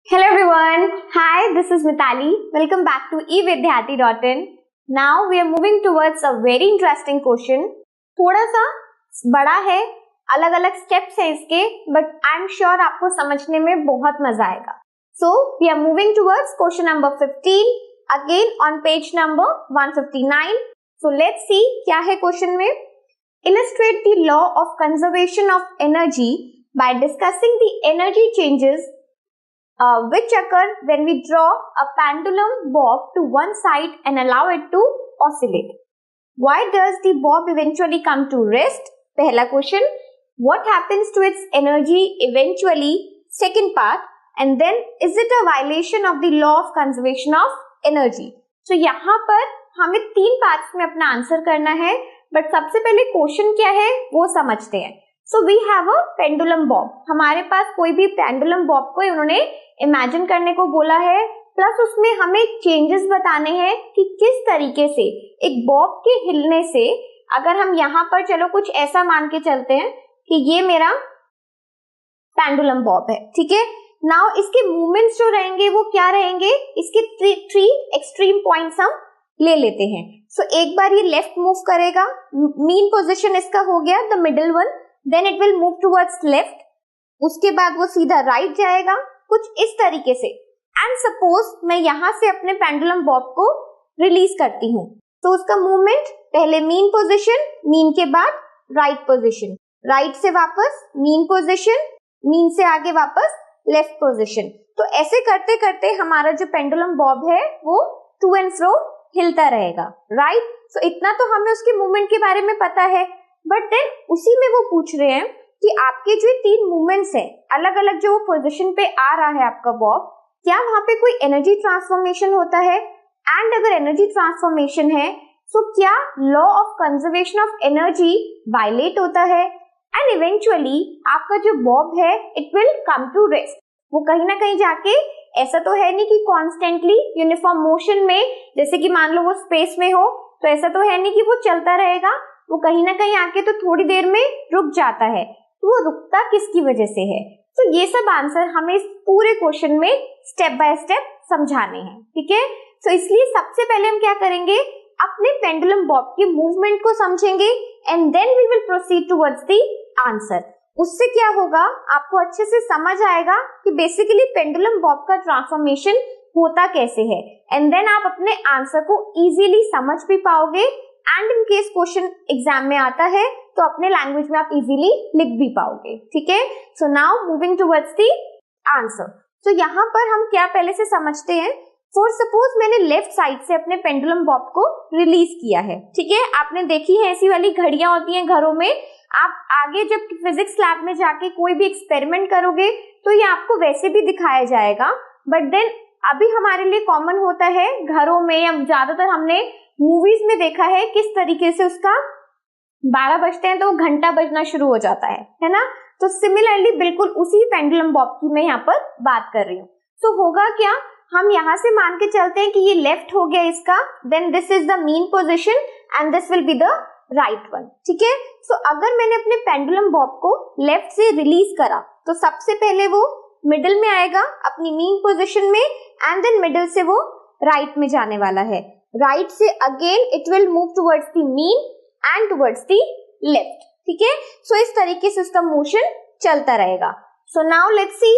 Hello everyone. Hi, this is Mitali. Welcome back to evidyarthi.in. Now we are moving towards a very interesting question. थोड़ा सा बड़ा है, अलग अलग steps है इसके, but I'm sure आपको समझने में बहुत मजा आएगा. So we are moving towards question number 15 again on page number 159. So let's see क्या है question में. Illustrate the law of conservation of energy by discussing the energy changes which occur when we draw a pendulum bob to one side and allow it to oscillate. Why does the bob eventually come to rest? पहला question. What happens to its energy eventually? Second part. And then is it a violation of the law of conservation of energy? So यहाँ पर हमें 3 parts में अपना answer करना है, but सबसे पहले क्वेश्चन क्या है वो समझते हैं. So we have a pendulum bob. हमारे पास कोई भी पेंडुलम बॉब को उन्होंने इमेजिन करने को बोला है, प्लस उसमें हमें चेंजेस बताने हैं कि किस तरीके से एक बॉब के हिलने से, अगर हम यहाँ पर चलो कुछ ऐसा मान के चलते हैं कि ये मेरा पेंडुलम बॉब है, ठीक है. नाउ इसके मूवमेंट्स जो रहेंगे वो क्या रहेंगे, इसके 3 एक्सट्रीम पॉइंट्स हम ले लेते हैं. सो एक बार ये लेफ्ट मूव करेगा, मीन पोजीशन इसका हो गया the middle one, then it will move towards left, उसके बाद वो सीधा राइट जाएगा कुछ इस तरीके से. एंड सपोज मैं यहां से अपने पेंडुलम बॉब को रिलीज करती हूँ, तो उसका मूवमेंट पहले मीन पोजीशन, मीन के बाद राइट पोजीशन, राइट से वापस मीन पोजीशन, मीन से आगे वापस लेफ्ट पोजीशन. तो ऐसे करते करते हमारा जो पेंडुलम बॉब है वो टू एंड फ्रो हिलता रहेगा, राइट. सो इतना तो हमें उसके मूवमेंट के बारे में पता है, बट देन उसी में वो पूछ रहे हैं कि आपके जो 3 मूवमेंट्स है, अलग अलग जो पोजीशन पे आ रहा है आपका बॉब, क्या वहां पे कोई एनर्जी ट्रांसफॉर्मेशन होता है. एंड अगर एनर्जी ट्रांसफॉर्मेशन है तो क्या law of conservation of energy violate होता है. एंड इवेंचुअली आपका जो बॉब है it will come to rest. वो कहीं ना कहीं जाके, ऐसा तो है नहीं कि कॉन्स्टेंटली यूनिफॉर्म मोशन में, जैसे कि मान लो वो स्पेस में हो, तो ऐसा तो है नहीं कि वो चलता रहेगा, वो कहीं ना कहीं आके तो थोड़ी देर में रुक जाता है. तो वो रुकता किसकी वजह से है. तो ये सब आंसर हमें इस पूरे क्वेश्चन में स्टेप बाय स्टेप समझाने हैं, ठीक है. तो इसलिए सबसे पहले हम क्या करेंगे, अपने पेंडुलम बॉब के मूवमेंट को समझेंगे and then we will proceed towards the answer. उससे क्या होगा, आपको अच्छे से समझ आएगा कि बेसिकली पेंडुलम बॉब का ट्रांसफॉर्मेशन होता कैसे है, एंड देन आप अपने आंसर को इजीली समझ भी पाओगे. And in case question exam में आता है तो अपने लैंग्वेज में आप इजीली लिख भी पाओगे, ठीक है. So now moving towards the answer. तो यहाँ पर हम क्या पहले से समझते हैं. फॉर सपोज मैंने लेफ्ट साइड से अपने पेंडुलम बॉब को रिलीज किया है, ठीक है. आपने देखी है ऐसी वाली घड़ियां होती हैं घरों में, आप आगे जब फिजिक्स लैब में जाके कोई भी एक्सपेरिमेंट करोगे तो ये आपको वैसे भी दिखाया जाएगा, बट देन अभी हमारे लिए कॉमन होता है घरों में, या ज्यादातर हमने मूवीज में देखा है किस तरीके से उसका 12 बजते हैं तो घंटा बजना शुरू हो जाता है ना. तो सिमिलरली बिल्कुल उसी पेंडुलम बॉब की मैं यहाँ पर बात कर रही हूँ. तो होगा क्या, हम यहाँ से मान के चलते हैं कि ये लेफ्ट हो गया इसका, then this is the mean position and this will be the right one, ठीक है. सो अगर मैंने अपने पेंडुलम बॉब को लेफ्ट से रिलीज करा तो सबसे पहले वो मिडिल में आएगा अपनी मीन पोजीशन में, एंड देन मिडिल से वो राइट में जाने वाला है. राइट से again it will move towards the mean and towards the left, ठीक है. सो इस तरीके से उसका मोशन चलता रहेगा. So now let's see,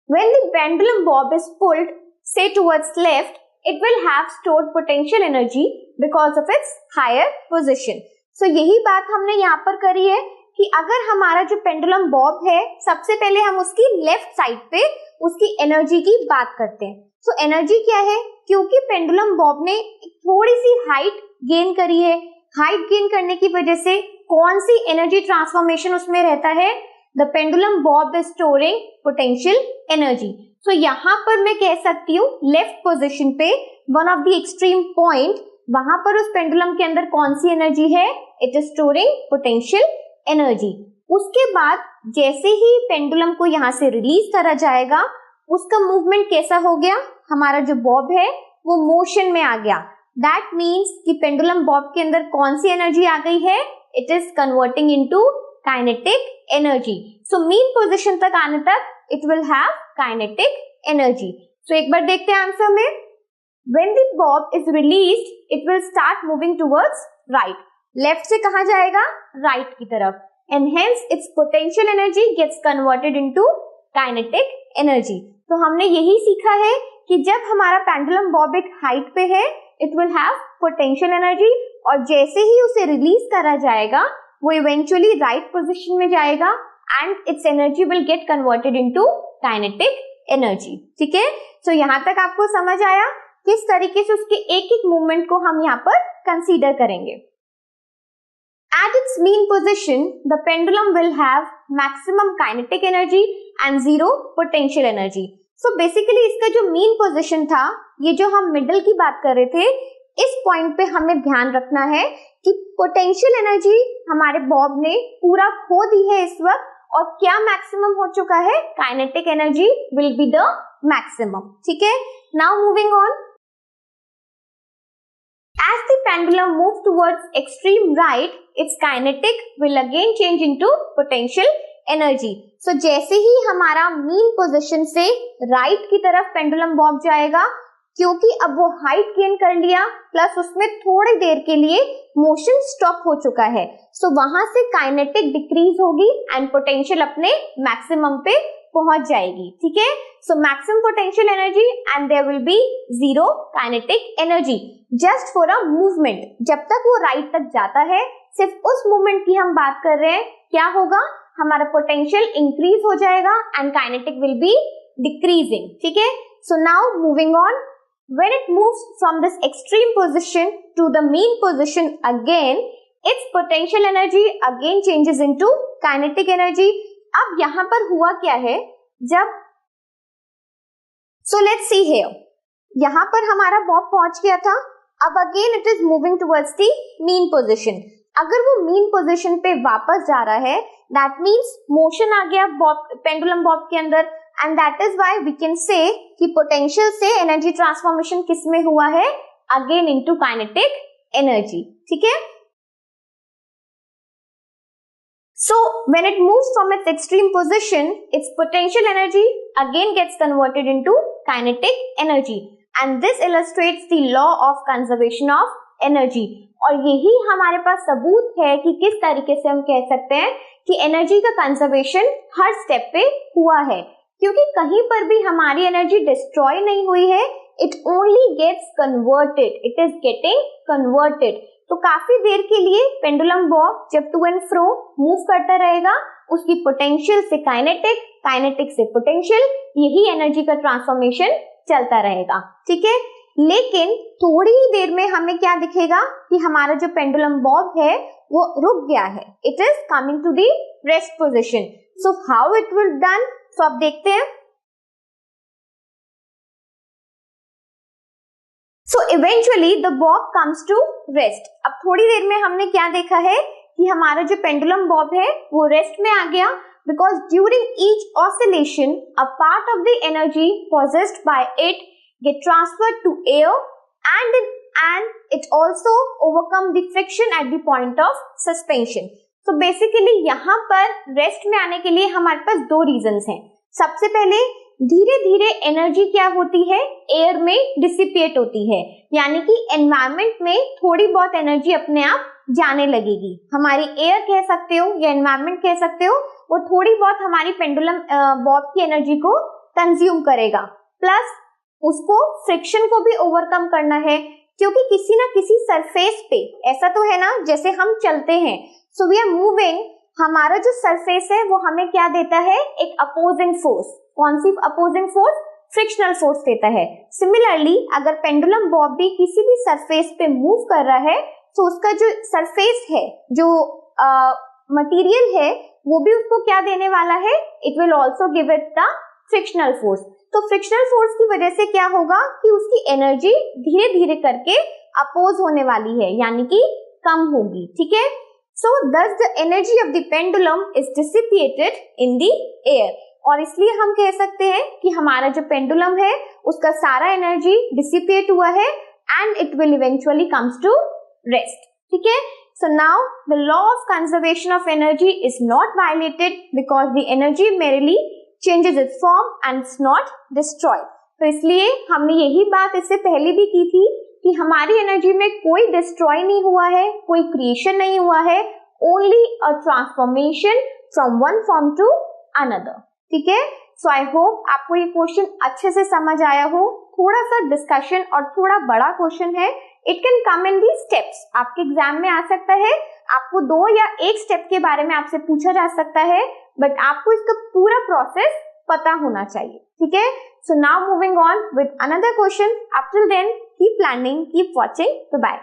when the pendulum bob is pulled से towards left, it will have stored potential energy because of its higher position. So यही बात हमने यहाँ पर करी है कि अगर हमारा जो पेंडुलम बॉब है, सबसे पहले हम उसकी लेफ्ट साइड पे उसकी एनर्जी की बात करते हैं. सो एनर्जी क्या है, क्योंकि पेंडुलम बॉब ने थोड़ी सी हाइट गेन करी है, हाइट गेन करने की वजह से कौन सी एनर्जी ट्रांसफॉर्मेशन उसमें रहता है, the pendulum bob is storing potential energy. तो यहाँ पर मैं कह सकती हूँ लेफ्ट पोजीशन पे one of the extreme point, वहां पर उस पेंडुलम के अंदर कौन सी एनर्जी है, it is storing potential energy. उसके बाद जैसे ही पेंडुलम को यहाँ से रिलीज करा जाएगा, उसका मूवमेंट कैसा हो गया, हमारा जो बॉब है वो मोशन में आ गया. दैट मीन्स कि पेंडुलम बॉब के अंदर कौन सी एनर्जी आ गई है, it is converting into kinetic energy. So mean position तक आने तक it will have kinetic energy. So एक बार देखते हैं आंसर में। When the bob is released, it will start moving towards right. Left से कहाँ जाएगा? राइट की तरफ। And hence its potential energy gets converted into kinetic energy. तो हमने यही सीखा है कि जब हमारा पेंडुलम बॉब एक हाइट पे है, it will have potential energy, और जैसे ही उसे रिलीज करा जाएगा वो इवेंचुअली राइट पोजिशन में जाएगा and its energy will get converted into kinetic energy. ठीक है, तो यहाँ तक आपको समझ आया किस तरीके से उसके एक एक मूवमेंट को हम यहाँ पर कंसीडर करेंगे। At its mean position, the pendulum will have maximum kinetic energy and zero potential energy. So basically इसका जो mean position था, ये जो हम मिडल की बात कर रहे थे, इस पॉइंट पे हमें ध्यान रखना है कि पोटेंशियल एनर्जी हमारे बॉब ने पूरा खो दी है इस वक्त, और क्या मैक्सिमम हो चुका है? Kinetic energy will be the maximum. ठीक है, now moving on. As the pendulum moves towards extreme right, its kinetic will again change into potential energy. So जैसे ही हमारा mean position से right की तरफ pendulum bob जाएगा, क्योंकि अब वो हाइट गेन कर लिया, प्लस उसमें थोड़ी देर के लिए मोशन स्टॉप हो चुका है, सो वहां से काइनेटिक डिक्रीज होगी एंड पोटेंशियल अपने मैक्सिमम पे पहुंच जाएगी। ठीक है, so maximum potential energy and there will be zero kinetic energy just for a movement. जब तक वो राइट तक जाता है, सिर्फ उस मूवमेंट की हम बात कर रहे हैं, क्या होगा? हमारा पोटेंशियल इंक्रीज हो जाएगा and kinetic will be decreasing. ठीक है, so now moving on. When it moves from this extreme position to the mean position again, its potential energy again changes into kinetic energy. अब यहाँ पर हुआ क्या है? जब so let's see here, यहाँ पर हमारा बॉब पहुंच गया था, अब again it is moving towards the mean position. अगर वो mean position पे वापस जा रहा है, that means motion आ गया बॉब, पेंडुलम बॉब के अंदर, and that is why we can say कि potential से energy transformation किस में हुआ है? Again into kinetic energy. ठीक है? So when it moves from its extreme position, its potential energy again gets converted into kinetic energy, and this illustrates the law of conservation of energy. और यही हमारे पास सबूत है कि किस तरीके से हम कह सकते हैं कि एनर्जी का कंजर्वेशन हर स्टेप पे हुआ है, क्योंकि कहीं पर भी हमारी एनर्जी डिस्ट्रॉय नहीं हुई है, it only gets converted, it is getting converted. तो काफी देर के लिए पेंडुलम बॉब जब टू एंड फ्रो मूव करता रहेगा, उसकी पोटेंशियल से काइनेटिक, काइनेटिक से पोटेंशियल, यही एनर्जी का ट्रांसफॉर्मेशन चलता रहेगा। ठीक है, लेकिन थोड़ी ही देर में हमें क्या दिखेगा कि हमारा जो पेंडुलम बॉब है वो रुक गया है, it is coming to the rest position. So how it will done? तो आप देखते हैं। So eventually the bob comes to rest. अब थोड़ी देर में हमने क्या देखा है कि हमारा जो पेंडुलम बॉब है वो रेस्ट में आ गया, because during each oscillation a part of the energy possessed by it get transferred to air and it also overcome the friction at the point of suspension. तो बेसिकली यहाँ पर rest में आने के लिए हमारे पास दो रीजंस हैं। सबसे पहले धीरे धीरे एनर्जी क्या होती है? एयर में डिसिपेट होती है, यानी कि एनवायरमेंट में थोड़ी बहुत एनर्जी अपने आप जाने लगेगी। हमारी एयर कह सकते हो या एनवायरमेंट कह सकते हो, वो थोड़ी बहुत हमारी पेंडुलम बॉब की एनर्जी को कंज्यूम करेगा, प्लस उसको फ्रिक्शन को भी ओवरकम करना है, क्योंकि किसी ना किसी सरफेस पे, ऐसा तो है ना जैसे हम चलते हैं, सो वी आर मूविंग, हमारा जो सरफेस है वो हमें क्या देता है? एक अपोजिंग फोर्स। कौन सी अपोजिंग फोर्स? फ्रिक्शनल फोर्स देता है। सिमिलरली अगर पेंडुलम बॉब भी किसी भी सरफेस पे मूव कर रहा है, तो उसका जो सरफेस है, जो मटेरियल है, वो भी उसको क्या देने वाला है? It will also give it the frictional force. तो फ्रिक्शनल फोर्स की वजह से क्या होगा कि उसकी एनर्जी धीरे धीरे करके अपोज होने वाली है, यानी कि कम होगी। ठीक है, सो thus the energy of the pendulum is dissipated in the air, और इसलिए हम कह सकते हैं कि हमारा जो पेंडुलम है उसका सारा एनर्जी डिसिपेट हुआ है and it will eventually comes to rest. ठीक है, so now the law of conservation of energy is not violated because the energy merely changes its form and it's not destroyed. तो इसलिए हमने यही बात इससे पहले भी की थी कि हमारी एनर्जी में कोई डिस्ट्रॉय नहीं हुआ है, कोई क्रिएशन नहीं हुआ है, only a transformation from one form to another. ठीक है. सो आई होप आपको ये क्वेश्चन अच्छे से समझ आया हो. थोड़ा सा डिस्कशन और थोड़ा बड़ा क्वेश्चन है. It can come in the steps. आपके एग्जाम में आ सकता है, आपको 2 या 1 स्टेप के बारे में आपसे पूछा जा सकता है, बट आपको इसका पूरा प्रोसेस पता होना चाहिए. ठीक है. So now moving on with another question. Up till then keep planning, keep watching. Bye.